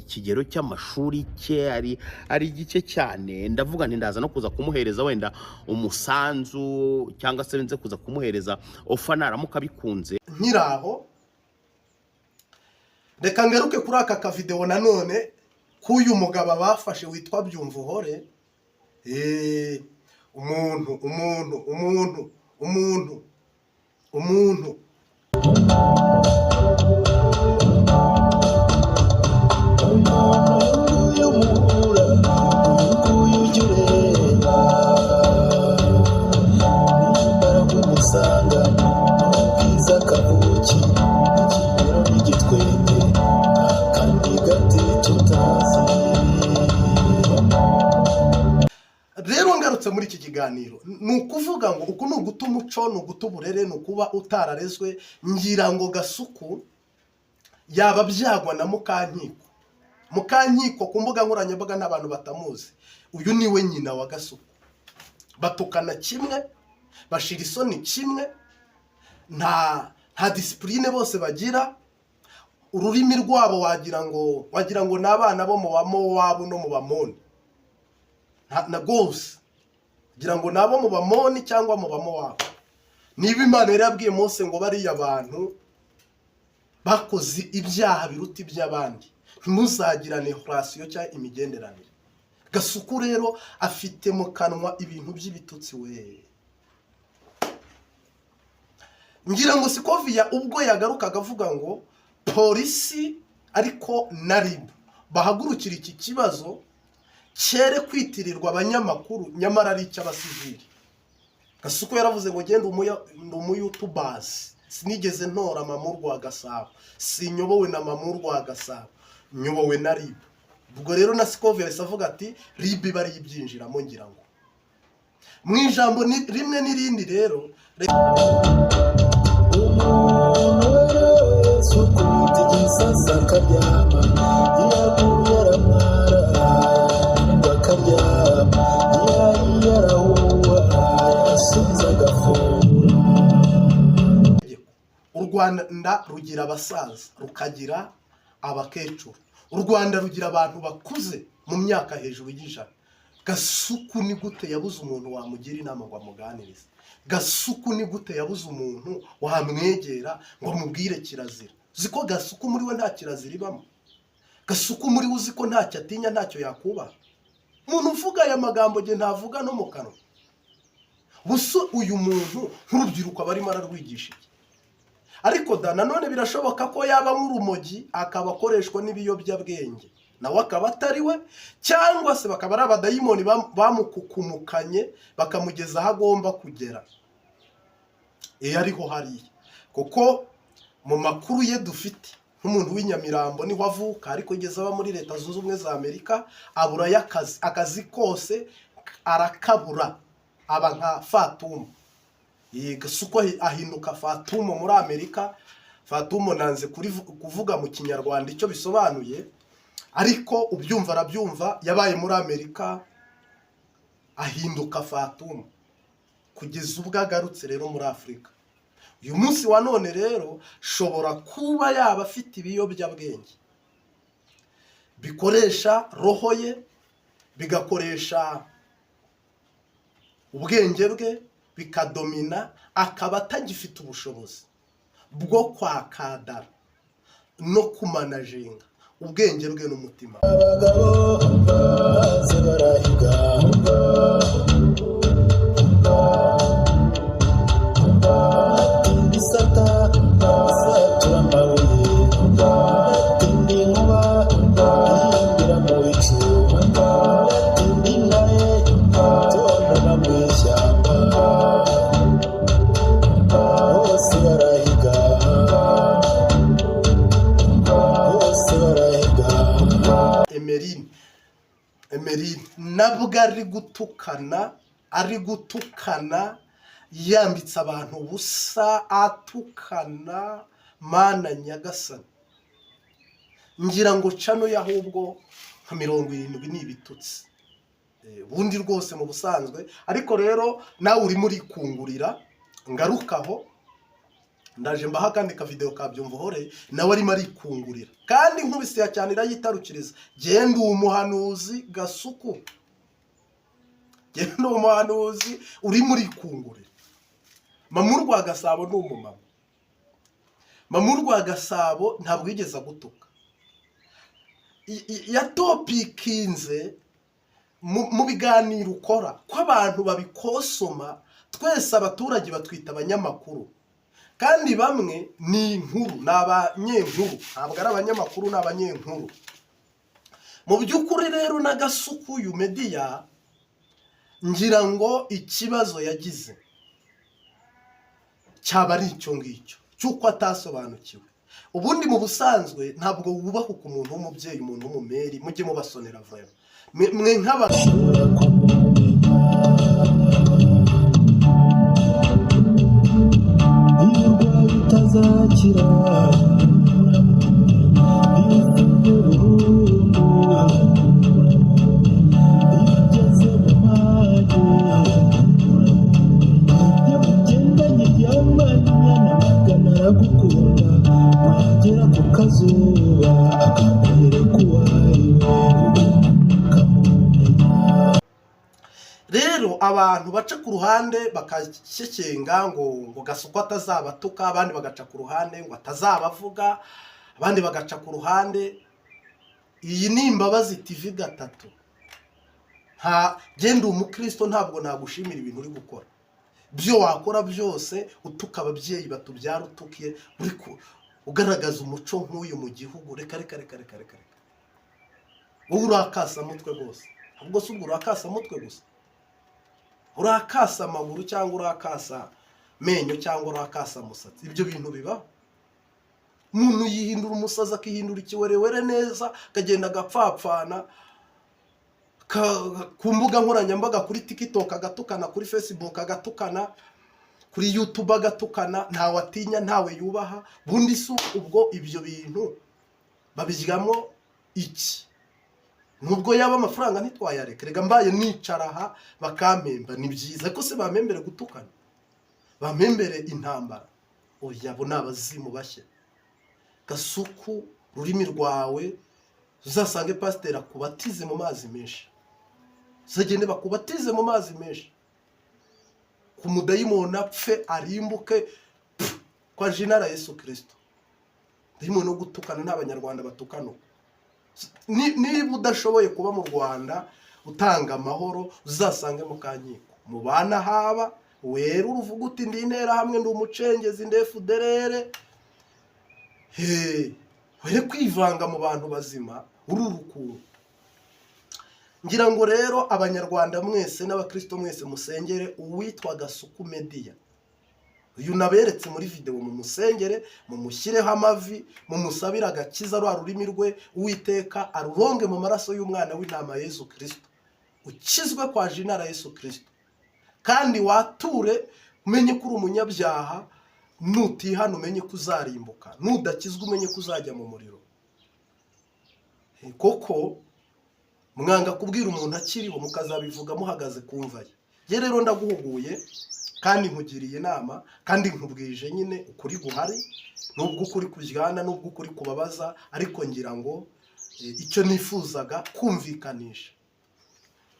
ikigero cy'amashuri cye ari gike cyane, ndavuga nti ndaza no kuza kumuhereza wenda umusanzu cyangwa se nze kuza kumuhereza ofa naramuka bikunze. Nkiraho reka ngaruke kuri aka kavideo nanone k'uyu mugabo bafashe witwa Byumvuhore. umuntu rero ngarutse muri iki kiganiro nukuvuga ngo uku nuguta umuco nuguta uburere nukuba utararezwe. Ngira ngo Gasuku yaba byagwa na Mukankiko ku mbuga nkoranyambaga n'abantu batamuzi. Uyu niwe nyina wa Gasuku, batukana kimwe, bashira isoni kimwe, nta discipline bose bagira. Ururimi rwabo wagira ngo n'abana bo mu Bamowabu no mu Bamoni, na gose gira ngo nabo mu Bamoni cyangwa mu Bamowabu. Niba Imana yarabwiye Mose ngo bariya abantu bakoze ibyaha biruta iby'abandi, ntimuzagirane relation cyangwa imigenderanire. Gasuku rero afite mu kanwa ibintu by'ibitutsi we. Ngira ngo Sikovia ubwo yagarukaga avuga ngo polisi ariko na RIB bahagurukira iki kibazo cyere kwitirirwa abanyamakuru nyamara ari icy'abasivili. Gasuku yaravuze ngo genda umuyutubers, sinigeze ntora Mamu rwa Gasabo, sinyobowe na Mamu rwa Gasabo, nyobowe na RIB. Ubwo rero na Sikovia avuga ati RIB bari ibyinjiramo. Ngira ngo mu ijambo rimwe n'irindi rero u Rwanda rugira abasaza rukagira abakecuru. U Rwanda rugira abantu bakuze mu myaka hejuru y'ijana. Gasuku ni gute yabuze umuntu wamugira inama ngo amuganirize? Gasuku ni gute yabuze umuntu wamwegera ngo amubwire kirazira? Uziko Gasuku muri we nta kirazira ibamo? Gasuku muri uzi ko ntacyo atinya, ntacyo yakuba? Umuntu uvuga aya magambo nge ntavuga no mu kanwa. Buso uyu muntu nk'urubyiruko abarimo ararwigisha iki? Ariko nanone birashoboka ko yaba nk'urumogi akaba akoreshwa n'ibiyobyabwenge, nawe akaba atari we, cyangwa se bakaba ari abadayimoni bamukukumukanye bakamugeza aho agomba kugera. Ariho hariya kuko mu makuru ye dufite nk'umuntu w'inyamirambo niho avuka, ariko igeze aba muri Leta Zunze Ubumwe za Amerika abura akazi kose arakabura, aba nka Fatuma. Gasuku ahinduka Fatuma muri Amerika. Fatuma nanze kuvuga mu Kinyarwanda icyo bisobanuye, ariko ubyumva arabyumva. Yabaye muri Amerika ahinduka Fatuma kugeza ubwo agarutse rero muri Afurika. Uyu munsi wa none rero shobora kuba yaba afite ibiyobyabwenge bikoresha roho ye, bigakoresha ubwenge bwe, bikadomina, akaba atagifite ubushobozi bwo kwakadara no kumanajenga ubwenge bwe n'umutima. Abagabo baze barahiga Emeline nabwo ari gutukana yambitse abantu ubusa, atukana Mana Nyagasani. Ngira ngo cano yahubwo nka 70 ni ibitutsi. Bundi rwose mu busanzwe, ariko rero nawe uri muri kungurira ngarukaho ndaje mbaha kandi ka video ka Byumva Uhore nawe arimo arikungurira kandi nkubise ya cyane irayitarukiriza genda umuhanuzi Gasuku genda umuhanuzi uri muri kungurira Mama Rwa Gasabo ni umumama Mama Rwa Gasabo ntabwo yigeze gutuka ya topikinze mu biganiro ukora ko abantu babikosoma twese abaturage batwita abanyamakuru kandi bamwe ni inkuru n'abanyenkuru ntabwo ari abanyamakuru n'abanyenkuru mu by'ukuri rero na Gasuku uyu media ngira ngo ikibazo yagize cyaba ari icyo ngicyo cyuko atasobanukiwe ubundi mu busanzwe ntabwo wubaha ku muntu w'umubyeyi umuntu w'umumeri mujye mubasonera vuba mwe nk'abantu utazakira rero abantu baca ku ruhande bakashyekenga ngo Gasuku atazabatuka abandi bagaca ku ruhande ngo atazabavuga abandi bagaca ku ruhande iyi ni Imbabazi TV gatatu nta genda umukristo ntabwo nagushimira ibintu uri gukora byo wakora byose utuka ababyeyi batubyara utukiye uri ugaragaza umuco nk'uyu mu gihugu reka wowe urakasa mutwe bose ahubwo se ubwo urakasa mutwe gusa urakasa amaguru cyangwa urakasa menyo cyangwa urakasa musatsi ibyo bintu bibaho umuntu yihindura umusazi akihindura ikiwerewere neza akagenda agapfapfana ku mbuga nkoranyambaga kuri TikTok agatukana kuri Facebook agatukana kuri YouTube agatukana ntawe atinya ntawe yubaha bundi su ubwo ibyo bintu babiryamo iki nubwo yaba amafaranga ntitwayareka rega mbaye nicara aha bakampemba ni byiza ko se bamembere gutukana bamembere intambara oya bo nabazimu bashye Gasuku rurimi rwawe uzasange pasiteri akubatize mu mazi menshi zagende bakubatize mu mazi menshi ku mudayimoni apfe arimbuke kwa jinara Yesu Kristo dayimoni no gutukana n'abanyarwanda batukana niba udashoboye kuba mu Rwanda utanga amahoro uzasange mu Kankiko mu bana haba wera uruvuga uti ndi intera hamwe ndi umucengezi ndefu derere were kwivanga mu bantu bazima ururukundo ngira ngo rero abanyarwanda mwese n'abakristo mwese musengere uwitwa Gasuku Media uyu naberetse muri video mu musengere mu mushyireho amavi mu musabira agakiza rwa rurimi rwe Uwiteka aruronge mu maraso y'umwana w'intama Yesu Kristo ukizwe kwa jinara Yesu Kristo kandi wature umenye ko uri umunyabyaha nutihana umenye ko uzarimbuka nudakizwe umenye ko uzajya mu muriro koko mwanga kubwira umuntu akiriho mukazabivuga muhagaze kumva ye rero ndaguhuguye kandi nkugiriye inama kandi nkubwije nyine ukuri guhari nubwo ukuri kuryana nubwo ukuri kubabaza ariko ngira ngo icyo nifuzaga kumvikanisha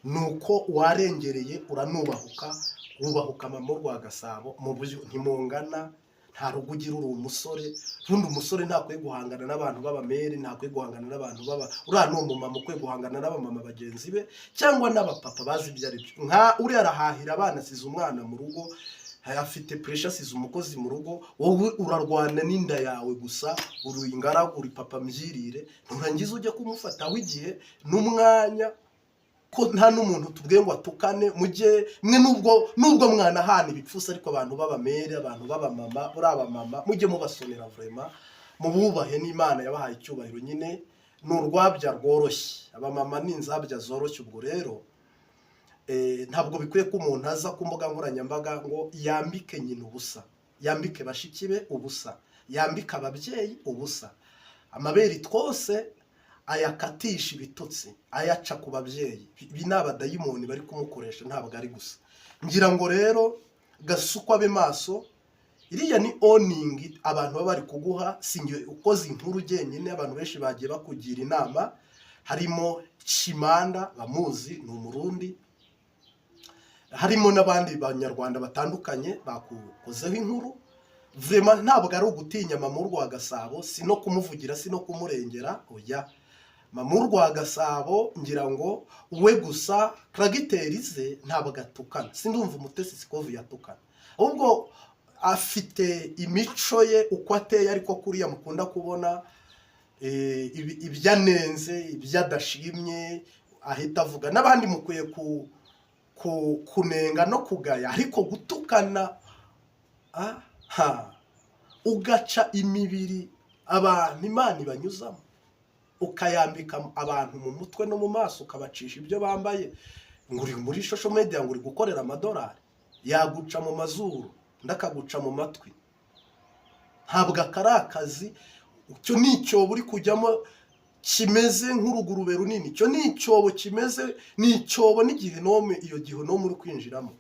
nuko warengereye uranubahuka wubahuka Mama Rwa Gasabo mu buryo ntimungana nta rugugira uri umusore rundi umusore ntakwiye guhangana n'abantu b'abameri ntakwiye guhangana n'abantu baba uriya ni umumama ukwiye guhangana n'abamama bagenzi be cyangwa n'abapapa bazi ibyo ari byo nka uriya arahahira abana asize umwana mu rugo afite pressure asize umukozi mu rugo wowe urarwana n'inda yawe gusa uri ingaragu uri papa mbyirire nturangiza ujya kumufataho igihe n'umwanya ko nta n'umuntu tubwiye ngo atukane mujye mwe nubwo mwana hana ibipfusa ariko abantu b'abamere abantu b'abamama uri abamama mujye mubasonera vraiment mububahe n'Imana yabahaye icyubahiro nyine n'urwabya rworoshye abamama n'inzabya zoroshye ubwo rero ntabwo bikwiye ko umuntu aza ku mbuga nkoranyambaga ngo yambike nyine ubusa yambike bashiki be ubusa yambike ababyeyi ubusa amabere twose ayakatisha ibitutsi ayaca ku babyeyi binabadayimoni bari kumukoresha ntabwo ari gusa ngira ngo rero Gasuku abe maso iriya ni owning abantu baba bari kuguha, sinjye ukoze inkuru jyenyine, abantu benshi bagiye bakugira inama, harimo Chimanda bamuzi ni umurundi, harimo n'abandi banyarwanda batandukanye bakukozeho inkuru. Vraiment ntabwo ari ugutinya Mama Rwagasabo, si no kumuvugira, si no kumurengera, oya. Mama Rwagasabo ngira ngo we gusa karagiteri ze ntabwo gatukana, sindumva Umutesi Sikovi yatukana, ahubwo afite imico ye uko ateye, ariko kuriya mukunda kubona ibyanenze, ibyadashimye ahita avuga, n'abandi mukwiye kunenga no kugaya, ariko gutukana ugaca imibiri abantu Imana ibanyuzamo, ukayambika abantu mu mutwe no mu maso, ukabacisha ibyo bambaye, ngo uri muri social media, ngo uri gukorera amadolari, yaguca mu mazuru ndakaguca mu matwi, ntabwo akari akazi. Icyo ni icyobo uri kujyamo kimeze nk'urugurube runini, icyo ni icyobo kimeze, ni icyobo n'igihenome, iyo gihenome uri kwinjiramo.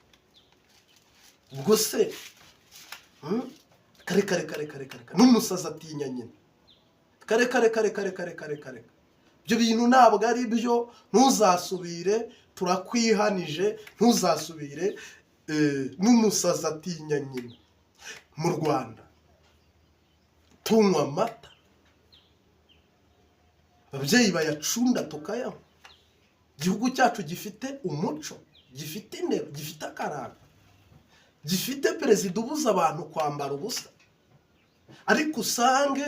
Ubwo se kare n'umusazi atinya nyine, kare ibyo bintu ntabwo ari byo, ntuzasubire, turakwihanije, ntuzasubire. N'umusazi atinya nyine. Mu Rwanda tunywa amata, ababyeyi bayacunda tukayanywa, igihugu cyacu gifite umuco, gifite intero, gifite akaranga, gifite perezida ubuza abantu kwambara ubusa, ariko usange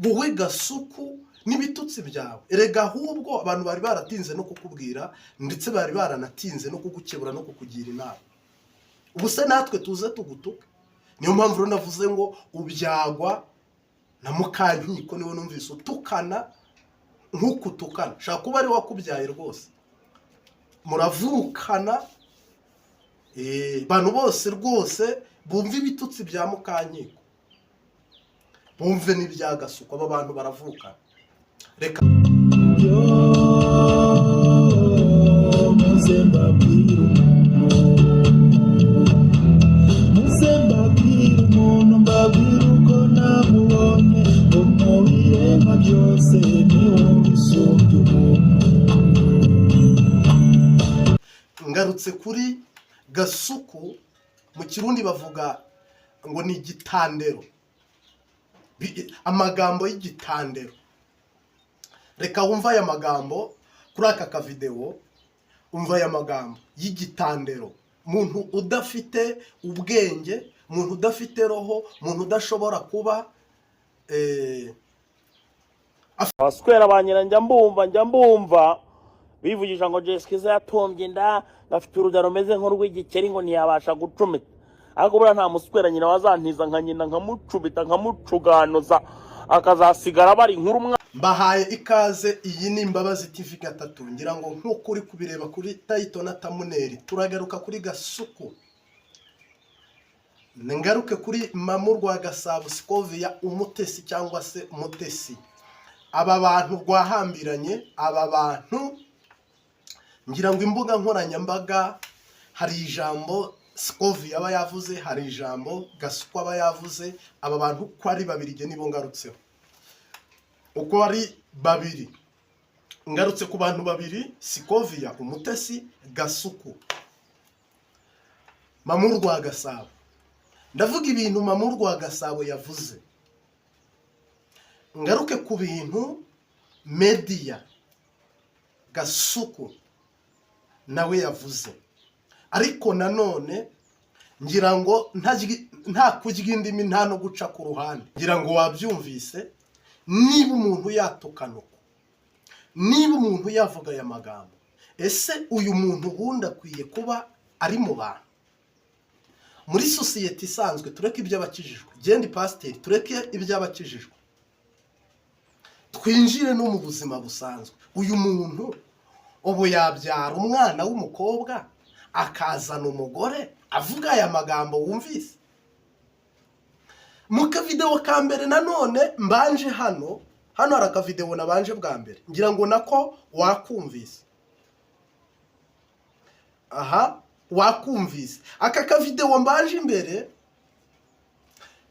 wowe Gasuku n'ibitutsi byawe. Erega ahubwo abantu bari baratinze no kukubwira, ndetse bari baranatinze no kugukebura no kukugira inama. Ubuse natwe tuze tugutuka. Niyo mpamvu rero navuze ngo ubyagwa na Mukankiko niwe numvise utukana nk'uko utukana, shaka kuba ari wakubyaye rwose, muravukana. Bantu bose rwose bumva ibitutsi bya Mukankiko, bumve n'ibya Gasuku, aba bantu baravukana. Reka ngarutse kuri Gasuku, mu Kirundi bavuga ngo ni igitandero, amagambo y'igitandero. Reka wumva aya magambo kuri aka kavideo, umva aya magambo y'igitandero. Muntu udafite ubwenge, muntu udafite roho, muntu udashobora kuba abaswera banyira njya mbumva bivugisha ngo Jessica yatombye inda, gafite uruda rumeze nk'urw'igikeri, ngo ntiyabasha gucumita. Ariko buriya nta muswera nyina wazantiza nka nyina nkamucubita nkamucuganuza akazasigara bari inkuru. Mbahaye ikaze, iyi ni Imbabazi TV gatatu. Ngira ngo nk'uko uri kubireba kuri title na thumbnail, turagaruka kuri Gasuku, ngaruke kuri Mama Rwagasabo Skovia, Umutesi cyangwa se Umutesi. Aba bantu rwahambiranye, aba bantu ngira ngo imbuga nkoranyambaga hari ijambo Skovia aba yavuze, hari ijambo Gasuku aba yavuze. Aba bantu ko ari babiri ge nibo ngarutseho, uko ari babiri ngarutse ku bantu babiri: Skovia, Umutesi, Gasuku. Mama Rwagasabo, ndavuga ibintu Mama Rwagasabo yavuze, ngaruke ku bintu media Gasuku nawe yavuze. Ariko nanone ngira ngo nta kurya indimi, nta no guca ku ruhande. Ngira ngo wabyumvise, niba umuntu yatukanuka, niba umuntu yavuga aya magambo, ese uyu muntu ubundi akwiye kuba ari mu bantu muri society isanzwe? Tureke iby'abakijijwe, genda pasiteri, tureke iby'abakijijwe, twinjire no mu buzima busanzwe. Uyu muntu ubu yabyara umwana w'umukobwa akazana umugore avuga aya magambo wumvise? Mu kavideo ka mbere nanone mbanje hano hari akavideo nabanje bwa mbere, ngira ngo nako wakumvise. Aha wakumvise aka kavideo mbanje imbere,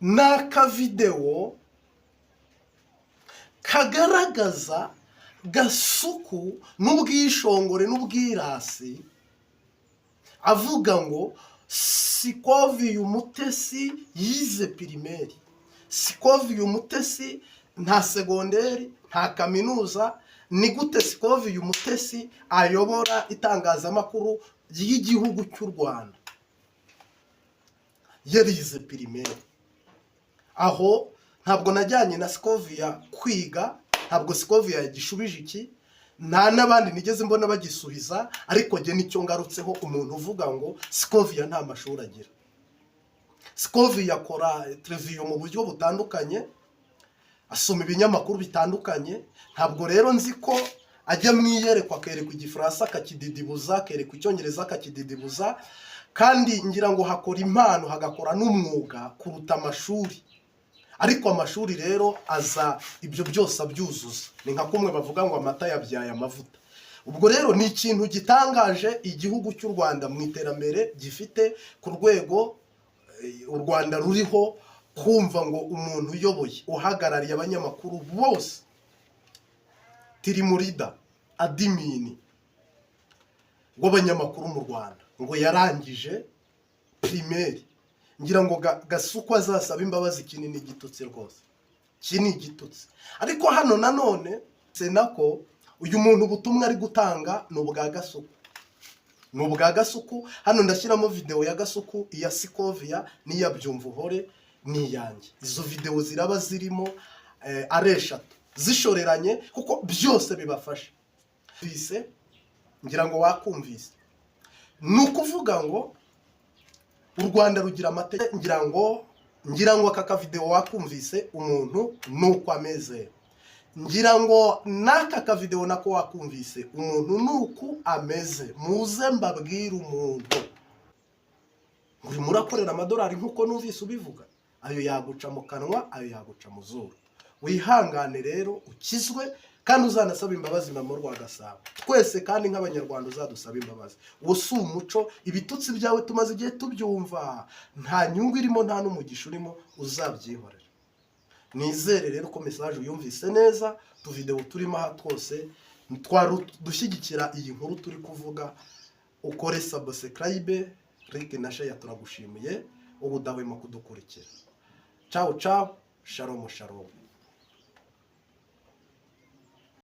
ni akavidewo kagaragaza Gasuku n'ubwishongore n'ubwirasi avuga ngo Sikoviye Umutesi yize pirimeri, Sikoviye Umutesi nta segonderi nta kaminuza. Ni gute Sikoviye Umutesi ayobora itangazamakuru ry'igihugu cy'u Rwanda yarize pirimeri? Aho ntabwo najyanye na Sikoviye kwiga, ntabwo Sikoviye yagishubije iki, nta n'abandi nigeze mbona bagisubiza, ariko jye nicyo ngarutseho umuntu uvuga ngo Sikoviye nta mashuri agira. Sikoviye akora televiziyo mu buryo butandukanye, asoma ibinyamakuru bitandukanye. Ntabwo rero nzi ko ajya mwiyerekwa akerekwa igifaransa akakididibuza, akerekwa icyongereza akakididibuza, kandi ngira ngo hakora impano hagakora n'umwuga kuruta amashuri. Ariko amashuri rero aza ibyo byose abyuzuza. Ni nka kumwe bavuga ngo amata yabyaye amavuta. Ubwo rero ni ikintu gitangaje igihugu cy'u Rwanda mu iterambere gifite ku rwego u Rwanda ruriho, kumva ngo umuntu uyoboye uhagarariye abanyamakuru bose, tirimurida adimini w'abanyamakuru mu Rwanda, ngo yarangije primaire. Ngira ngo Gasuku azasaba imbabazi, kinini igitutsi rwose, kini igitutsi. Ariko hano nanone senako uyu muntu ubutumwa ari gutanga ni ubwa Gasuku, ni ubwa Gasuku. Hano ndashyiramo video ya Gasuku, iya Sikoviye n'iya Byumvuhore n'iyanjye. Izo video ziraba zirimo ari eshatu zishoreranye, kuko byose bibafasha. Bise ngira ngo wakumvise, ni ukuvuga ngo u Rwanda rugira amategeko. ngira ngo aka kavideo wakumvise umuntu nuko ameze. Ngira ngo naka kavideo nako wakumvise umuntu nuko ameze. Muze mbabwira umuntu uri murakorera amadolari nkuko numvise ubivuga, ayo yaguca mu kanwa, ayo yaguca mu zuru. Wihangane rero ukizwe, kandi uzanasaba imbabazi mama Rwagasabo. Twese kandi nk'abanyarwanda uzadusaba imbabazi. Uwo si umuco, ibitutsi byawe tumaze igihe tubyumva, nta nyungu irimo, nta n'umugisha urimo, uzabyihorera. Nizere rero ko message uyumvise neza. Tuvideo turimo aha twose dushyigikira iyi nkuru turi kuvuga. Ukore subscribe, like na share, turagushimiye ubudahwema kudukurikira. Ciao ciao, shalom shalom.